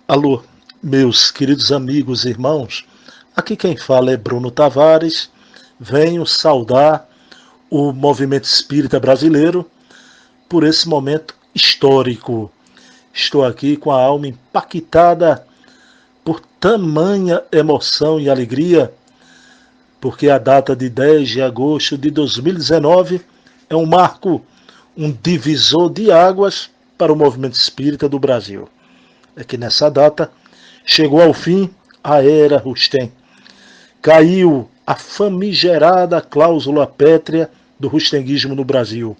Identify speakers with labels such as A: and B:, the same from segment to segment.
A: Alô, meus queridos amigos e irmãos, aqui quem fala é Bruno Tavares. Venho saudar o movimento espírita brasileiro por esse momento histórico. Estou aqui com a alma impactada por tamanha emoção e alegria, porque a data de 10 de agosto de 2019 é um marco, um divisor de águas para o movimento espírita do Brasil. É que nessa data chegou ao fim a era Rustem. Caiu a famigerada cláusula pétrea do rustenguismo no Brasil,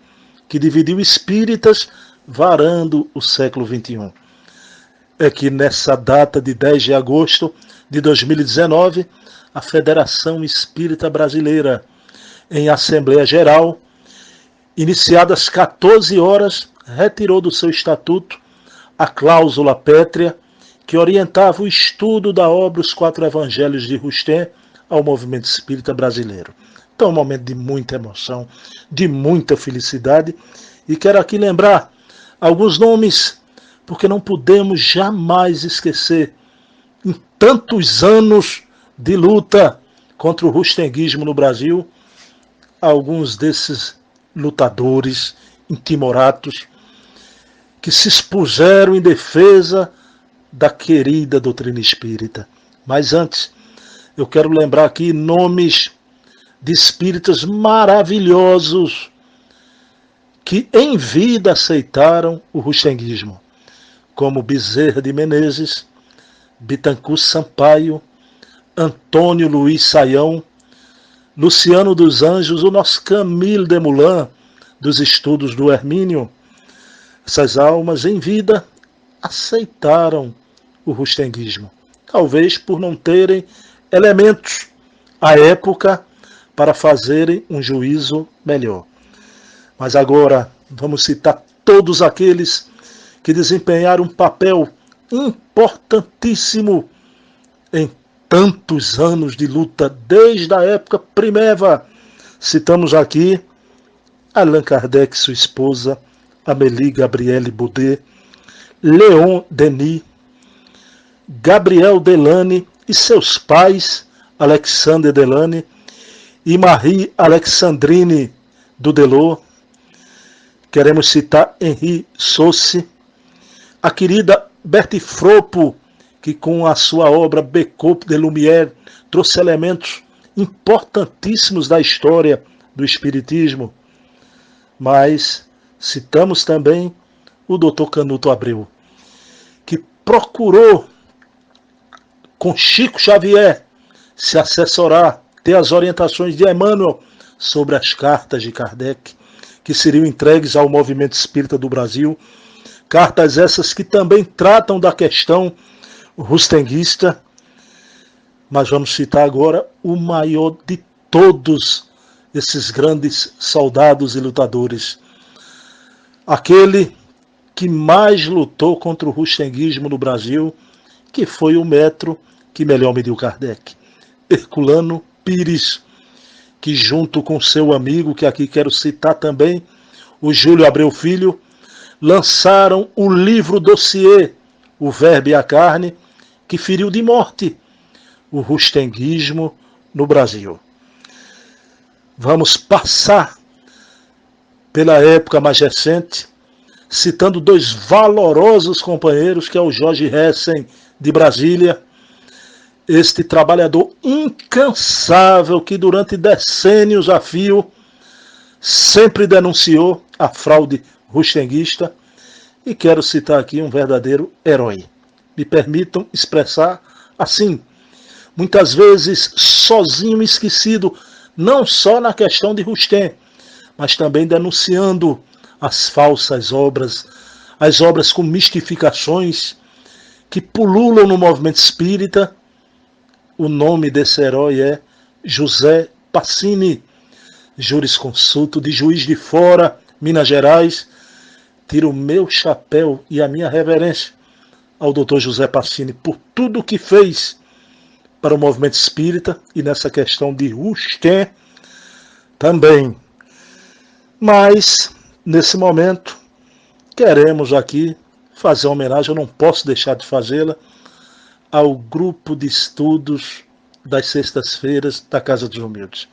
A: que dividiu espíritas varando o século XXI. É que nessa data de 10 de agosto de 2019, a Federação Espírita Brasileira, em Assembleia Geral, iniciada às 14 horas, retirou do seu estatuto a cláusula pétrea que orientava o estudo da obra Os Quatro Evangelhos de Rustem ao movimento espírita brasileiro. Então, um momento de muita emoção, de muita felicidade, e quero aqui lembrar alguns nomes, porque não podemos jamais esquecer, em tantos anos de luta contra o rustenguismo no Brasil, alguns desses lutadores intimoratos que se expuseram em defesa da querida doutrina espírita. Mas antes, eu quero lembrar aqui nomes de espíritas maravilhosos que em vida aceitaram o rustenguismo, como Bezerra de Menezes, Bittencourt Sampaio, Antônio Luiz Saião, Luciano dos Anjos, o nosso Camille Desmoulins, dos estudos do Hermínio. Essas almas em vida aceitaram o rustenguismo, talvez por não terem elementos à época para fazerem um juízo melhor. Mas agora vamos citar todos aqueles que desempenharam um papel importantíssimo em tantos anos de luta, desde a época primeva. Citamos aqui Allan Kardec, sua esposa, Amélie Gabrielle Boudet, Leon Denis, Gabriel Delany e seus pais, Alexandre Delany e Marie Alexandrine Dudelot. Queremos citar Henri Sauce, a querida Berthe Fropo, que com a sua obra Bécoup de Lumière trouxe elementos importantíssimos da história do Espiritismo. Mas citamos também o Dr. Canuto Abreu, que procurou, com Chico Xavier, se assessorar, ter as orientações de Emmanuel sobre as cartas de Kardec, que seriam entregues ao movimento espírita do Brasil. Cartas essas que também tratam da questão rustenguista. Mas vamos citar agora o maior de todos esses grandes soldados e lutadores, aquele que mais lutou contra o rustenguismo no Brasil, que foi o metro que melhor mediu Kardec, Herculano Pires, que junto com seu amigo, que aqui quero citar também, o Júlio Abreu Filho, lançaram o livro dossiê, O Verbo e a Carne, que feriu de morte o rustenguismo no Brasil. Vamos passar pela época mais recente, citando dois valorosos companheiros, que é o Jorge Hessen, de Brasília, este trabalhador incansável que durante decênios a fio sempre denunciou a fraude rustenguista, e quero citar aqui um verdadeiro herói. Me permitam expressar assim, muitas vezes sozinho e esquecido, não só na questão de Rustem, mas também denunciando as falsas obras, as obras com mistificações que pululam no movimento espírita. O nome desse herói é José Passini, jurisconsulto de Juiz de Fora, Minas Gerais. Tiro o meu chapéu e a minha reverência ao Dr. José Passini por tudo o que fez para o movimento espírita e nessa questão de Rustem também. Mas, nesse momento, queremos aqui fazer uma homenagem, eu não posso deixar de fazê-la, ao grupo de estudos das sextas-feiras da Casa dos Humildes.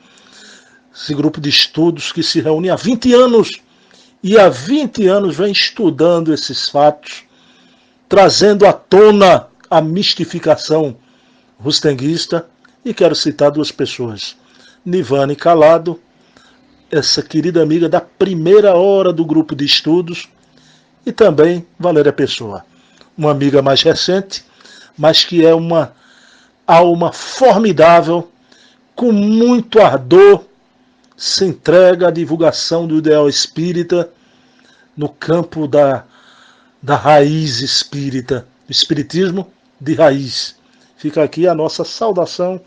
A: Esse grupo de estudos que se reúne há 20 anos e há 20 anos vem estudando esses fatos, trazendo à tona a mistificação rustenguista. E quero citar duas pessoas, Nivane Calado, essa querida amiga da primeira hora do grupo de estudos, e também Valéria Pessoa, uma amiga mais recente, mas que é uma alma formidável, com muito ardor, se entrega à divulgação do ideal espírita no campo da raiz espírita, do espiritismo de raiz. Fica aqui a nossa saudação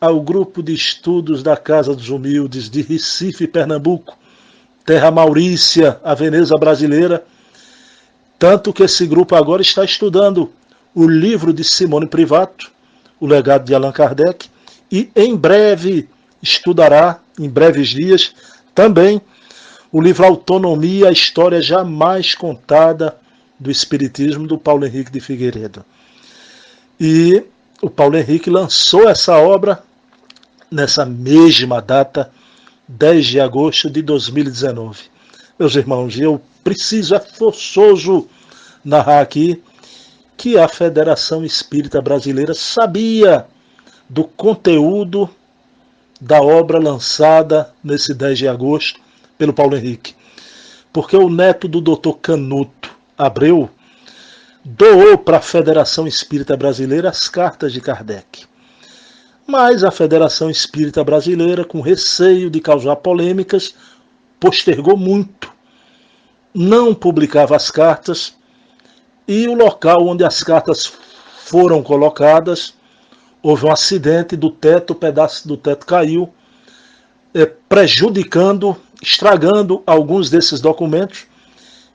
A: ao grupo de estudos da Casa dos Humildes de Recife, Pernambuco, Terra Maurícia, a Veneza brasileira, tanto que esse grupo agora está estudando o livro de Simone Privato, O Legado de Allan Kardec, e em breve estudará, em breves dias, também o livro Autonomia, a História Jamais Contada do Espiritismo, do Paulo Henrique de Figueiredo. E o Paulo Henrique lançou essa obra nessa mesma data, 10 de agosto de 2019. Meus irmãos, eu preciso, é forçoso narrar aqui que a Federação Espírita Brasileira sabia do conteúdo da obra lançada nesse 10 de agosto pelo Paulo Henrique. Porque o neto do Dr. Canuto Abreu doou para a Federação Espírita Brasileira as cartas de Kardec. Mas a Federação Espírita Brasileira, com receio de causar polêmicas, postergou muito. Não publicava as cartas e o local onde as cartas foram colocadas, houve um acidente do teto, o pedaço do teto caiu, prejudicando, estragando alguns desses documentos.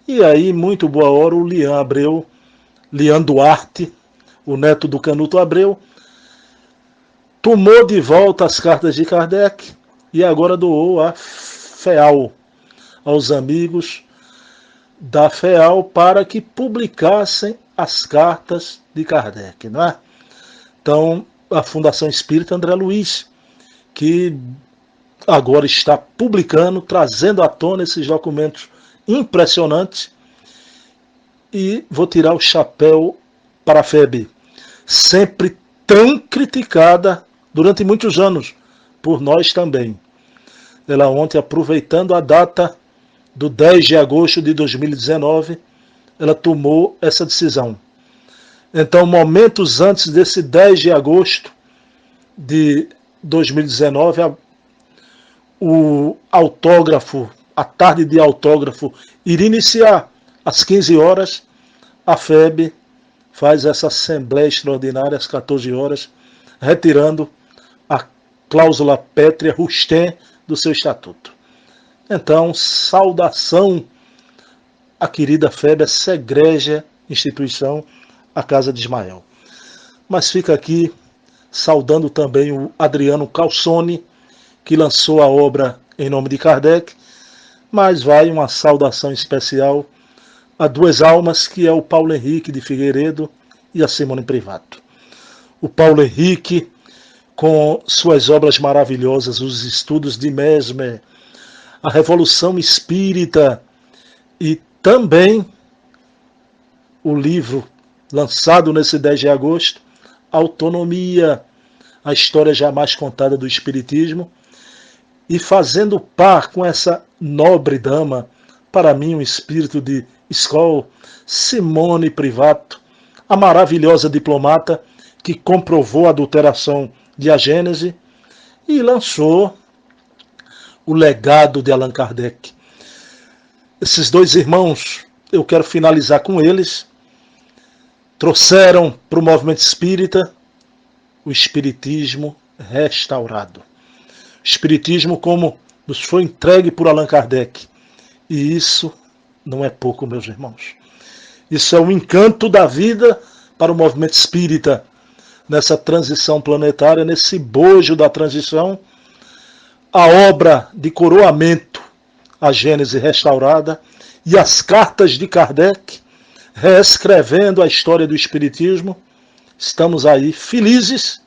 A: E aí, muito boa hora, o Lian Duarte, o neto do Canuto Abreu, tomou de volta as cartas de Kardec e agora doou a FEAL, aos amigos da FEAL, para que publicassem as cartas de Kardec, não é? Então, a Fundação Espírita André Luiz, que agora está publicando, trazendo à tona esses documentos impressionantes, e vou tirar o chapéu para a FEB, sempre tão criticada durante muitos anos, por nós também. Ela ontem, aproveitando a data do 10 de agosto de 2019, ela tomou essa decisão. Então, momentos antes desse 10 de agosto de 2019, o autógrafo, a tarde de autógrafo, iria iniciar às 15 horas, a FEB faz essa assembleia extraordinária às 14 horas, retirando a cláusula pétrea Rustem do seu estatuto. Então, saudação à querida FEB, essa egrégia instituição, a Casa de Ismael. Mas fica aqui saudando também o Adriano Calzone, que lançou a obra em nome de Kardec, mas vai uma saudação especial a duas almas, que é o Paulo Henrique de Figueiredo e a Simone Privato. O Paulo Henrique, com suas obras maravilhosas, os estudos de Mesmer, a Revolução Espírita e também o livro lançado nesse 10 de agosto, Autonomia, a História Jamais Contada do Espiritismo, e fazendo par com essa nobre dama, para mim um espírito de escola, Simone Privato, a maravilhosa diplomata que comprovou a adulteração de A Gênese e lançou O Legado de Allan Kardec. Esses dois irmãos, eu quero finalizar com eles, trouxeram para o movimento espírita o espiritismo restaurado. O espiritismo como nos foi entregue por Allan Kardec. E isso não é pouco, meus irmãos. Isso é um encanto da vida para o movimento espírita, nessa transição planetária, nesse bojo da transição, a obra de coroamento, a Gênese restaurada, e as cartas de Kardec, reescrevendo a história do Espiritismo, estamos aí felizes,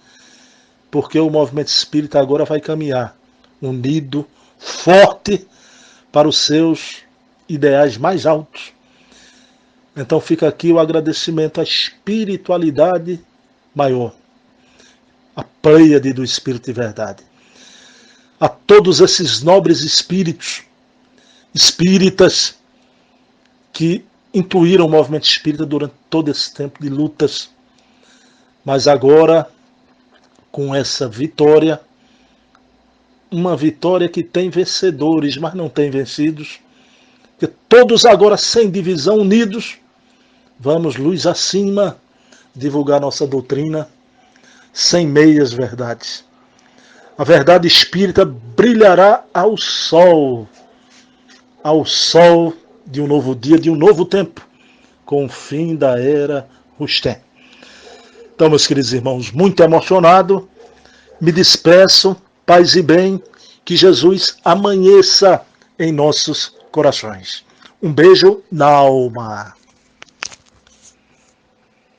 A: porque o movimento espírita agora vai caminhar unido, forte, para os seus ideais mais altos. Então fica aqui o agradecimento à espiritualidade maior, a pleiade do Espírito de Verdade, a todos esses nobres espíritos, espíritas, que intuíram o movimento espírita durante todo esse tempo de lutas, mas agora, com essa vitória, uma vitória que tem vencedores, mas não tem vencidos, que todos agora, sem divisão, unidos, vamos luz acima, divulgar nossa doutrina, sem meias verdades. A verdade espírita brilhará ao sol de um novo dia, de um novo tempo, com o fim da era Rustem. Então, meus queridos irmãos, muito emocionado, me despeço, paz e bem, que Jesus amanheça em nossos corações. Um beijo na alma.